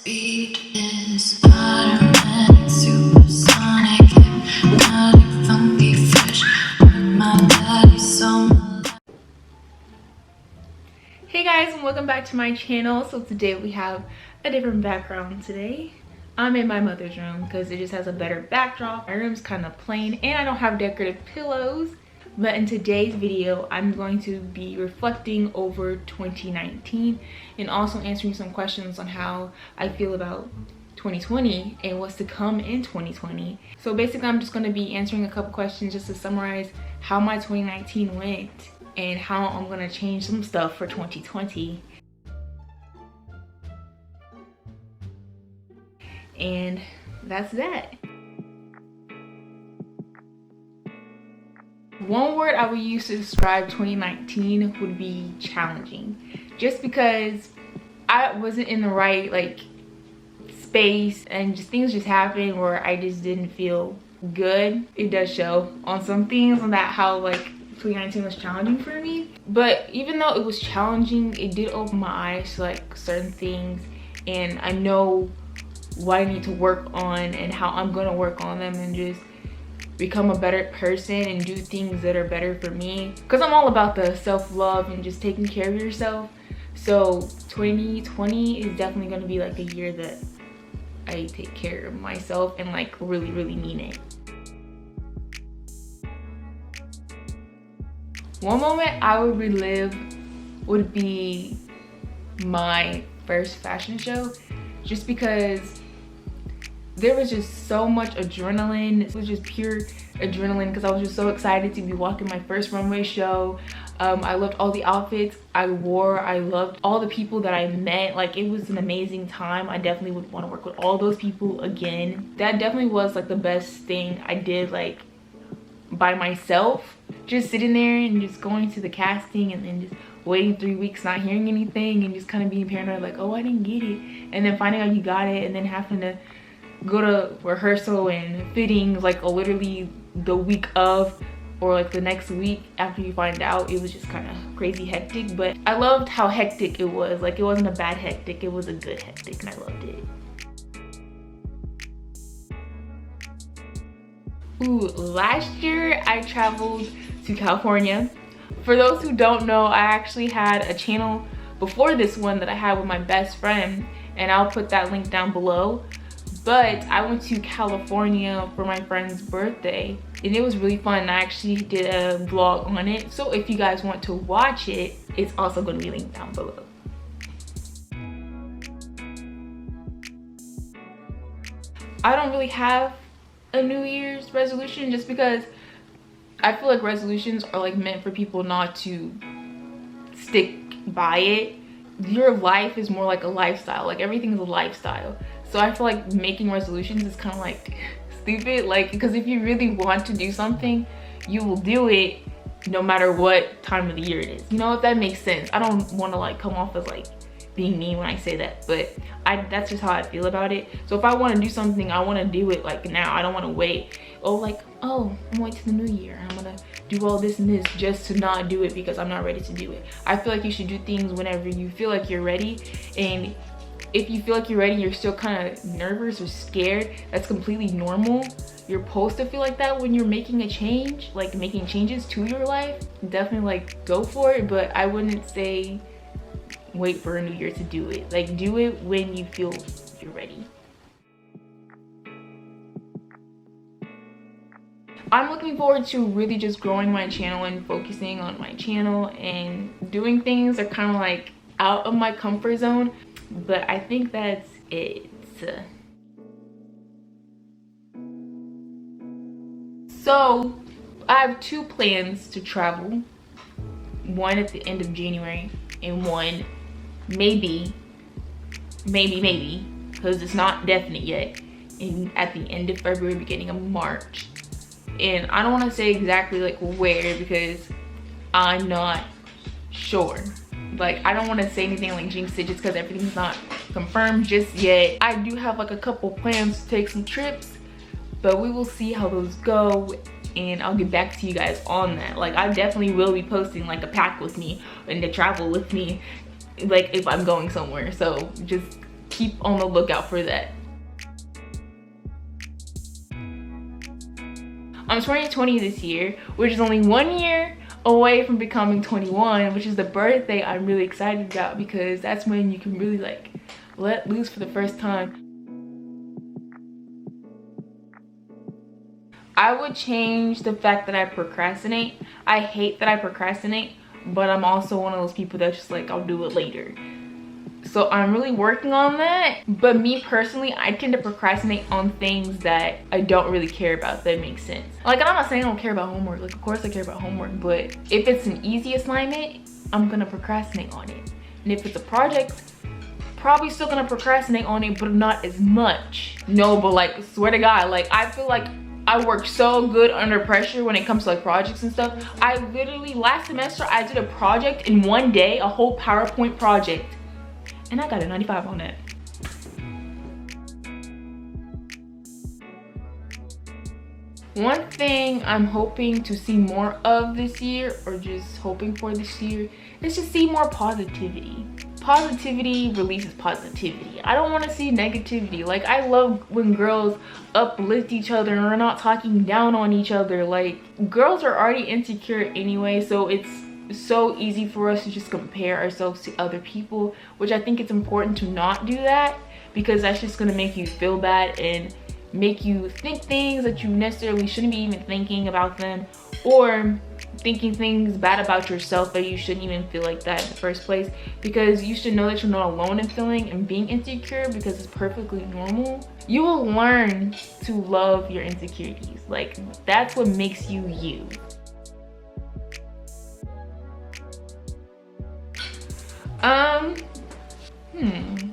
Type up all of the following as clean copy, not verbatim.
Speed is automatic, supersonic, hypnotic, funky, fresh. My body's so melodic. Hey guys, and welcome back to my channel. So today we have a different background today. I'm in my mother's room because it just has a better backdrop. My room's kind of plain and I don't have decorative pillows. But in today's video, I'm going to be reflecting over 2019 and also answering some questions on how I feel about 2020 and what's to come in 2020. So basically, I'm just going to be answering a couple questions just to summarize how my 2019 went and how I'm going to change some stuff for 2020. And that's that. One word I would use to describe 2019 would be challenging. Just because I wasn't in the right space and just things just happened where I just didn't feel good. It does show on some things on that how 2019 was challenging for me. But even though it was challenging, it did open my eyes to certain things, and I know what I need to work on and how I'm gonna work on them and just become a better person and do things that are better for me, because I'm all about the self-love and just taking care of yourself. So 2020 is definitely going to be a year that I take care of myself and really mean it. One moment I would relive would be my first fashion show, just because there was just so much adrenaline. It was just pure adrenaline because I was just so excited to be walking my first runway show. I loved all the outfits I wore. I loved all the people that I met. It was an amazing time. I definitely would want to work with all those people again. That definitely was the best thing I did by myself. Just sitting there and just going to the casting and then just waiting 3 weeks not hearing anything and just kind of being paranoid oh, I didn't get it, and then finding out you got it and then having to go to rehearsal and fittings literally the week of or the next week after you find out. It was just kind of crazy hectic, but I loved how hectic it was. It wasn't a bad hectic, it was a good hectic, and I loved it. Ooh, last year I traveled to California. For those who don't know, I actually had a channel before this one that I had with my best friend, and I'll put that link down below. But I went to California for my friend's birthday and it was really fun. I actually did a vlog on it. So if you guys want to watch it, it's also going to be linked down below. I don't really have a New Year's resolution just because I feel resolutions are meant for people not to stick by it. Your life is more like a lifestyle. Everything is a lifestyle. So I feel making resolutions is kind of stupid. Because if you really want to do something, you will do it no matter what time of the year it is. You know, if that makes sense. I don't want to come off as being mean when I say that, but that's just how I feel about it. So if I want to do something, I want to do it now. I don't want to wait. Oh, I'm waiting to the new year. I'm gonna do all this and this just to not do it because I'm not ready to do it. I feel you should do things whenever you feel you're ready. And if you feel you're ready, you're still kind of nervous or scared, that's completely normal. You're supposed to feel that when you're making a change, making changes to your life. Definitely go for it, but I wouldn't say wait for a new year to do it. Do it when you feel you're ready. I'm looking forward to really just growing my channel and focusing on my channel and doing things that are kind of out of my comfort zone. But I think that's it. So I have two plans to travel. One at the end of January and one maybe, because it's not definite yet, at the end of February, beginning of March. And I don't want to say exactly where because I'm not sure. I don't want to say anything jinx it just because everything's not confirmed just yet. I do have a couple plans to take some trips, but we will see how those go and I'll get back to you guys on that. I definitely will be posting a pack with me and to travel with me if I'm going somewhere. So just keep on the lookout for that. I'm turning 20 this year, which is only 1 year away from becoming 21, which is the birthday I'm really excited about, because that's when you can really like let loose for the first time. I would change the fact that I procrastinate. I hate that I procrastinate, but I'm also one of those people that's just like, I'll do it later. So I'm really working on that. But me personally, I tend to procrastinate on things that I don't really care about, if that makes sense. Like, I'm not saying I don't care about homework. Like, of course I care about homework, but if it's an easy assignment, I'm gonna procrastinate on it. And if it's a project, probably still gonna procrastinate on it, but not as much. No, but like, swear to God, like, I feel like I work so good under pressure when it comes to like projects and stuff. I literally, last semester, I did a project in 1 day, a whole PowerPoint project. And I got a 95 on that. One thing I'm hoping to see more of this year, or just hoping for this year, is to see more positivity. Positivity releases positivity. I don't want to see negativity. Like, I love when girls uplift each other and are not talking down on each other. Like, girls are already insecure anyway, so it's so easy for us to just compare ourselves to other people, which I think it's important to not do that, because that's just gonna make you feel bad and make you think things that you necessarily shouldn't be even thinking about them, or thinking things bad about yourself that you shouldn't even feel like that in the first place. Because you should know that you're not alone in feeling and being insecure, because it's perfectly normal. You will learn to love your insecurities. Like, that's what makes you you.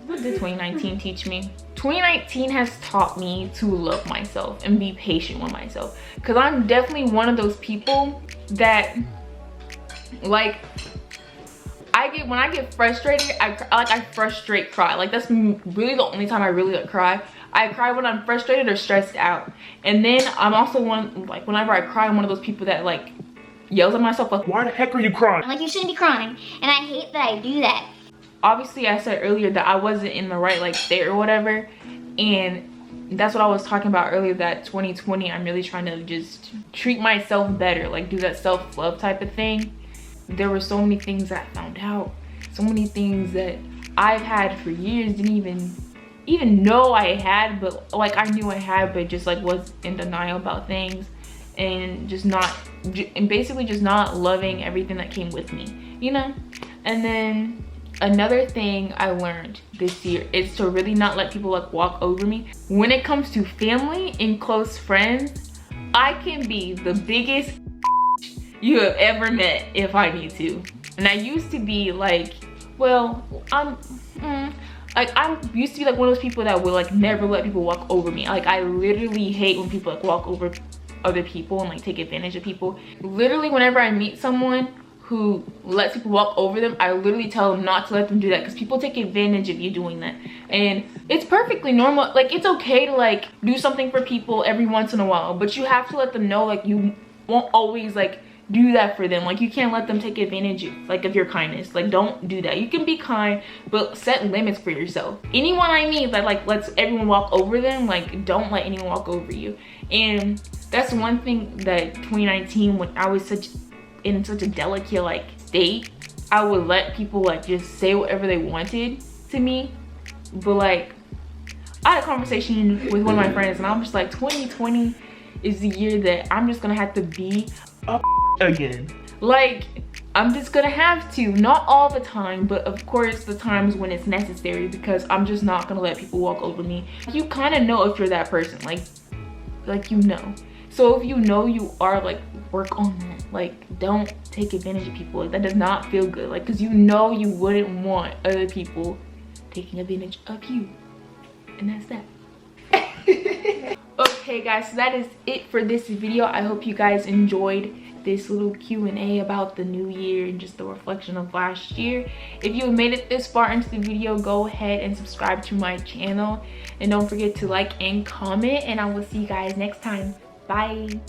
What did 2019 teach me? 2019 has taught me to love myself and be patient with myself, because I'm definitely one of those people that, like, when I get frustrated, I frustrate cry. Like, that's really the only time I really like cry. I cry when I'm frustrated or stressed out. And then I'm also one, like, whenever I cry, I'm one of those people that like yells at myself like, why the heck are you crying? Like, you shouldn't be crying, and I hate that I do that. Obviously, I said earlier that I wasn't in the right like state or whatever, and that's what I was talking about earlier, that 2020 I'm really trying to just treat myself better, like do that self-love type of thing. There were so many things that I found out, so many things that I've had for years, didn't even know I had, but like I knew I had, but just like was in denial about things, and basically just not loving everything that came with me, you know. And then another thing I learned this year is to really not let people like walk over me. When it comes to family and close friends, I can be the biggest you have ever met if I need to. And I used to be like, well, I used to be like one of those people that would like never let people walk over me. Like, I literally hate when people like walk over other people and like take advantage of people. Literally, whenever I meet someone who lets people walk over them, I literally tell them not to let them do that, because people take advantage of you doing that. And it's perfectly normal. Like, it's okay to like do something for people every once in a while, but you have to let them know like you won't always like do that for them. Like, you can't let them take advantage of your kindness. Like, don't do that. You can be kind, but set limits for yourself. Anyone I meet that like lets everyone walk over them, like, don't let anyone walk over you. And that's one thing that 2019, when I was in such a delicate like state, I would let people like just say whatever they wanted to me. But like, I had a conversation with one of my friends, and I'm just like, 2020 is the year that I'm just gonna have to be a again. Like, I'm just gonna have to, not all the time, but of course the times when it's necessary, because I'm just not gonna let people walk over me. You kind of know if you're that person, like you know. So if you know you are, like, work on that. Like, don't take advantage of people. Like, that does not feel good. Like, because you know you wouldn't want other people taking advantage of you. And that's that. Okay guys, so that is it for this video. I hope you guys enjoyed this little Q&A about the new year and just the reflection of last year. If you have made it this far into the video, go ahead and subscribe to my channel. And don't forget to like and comment. And I will see you guys next time. Bye.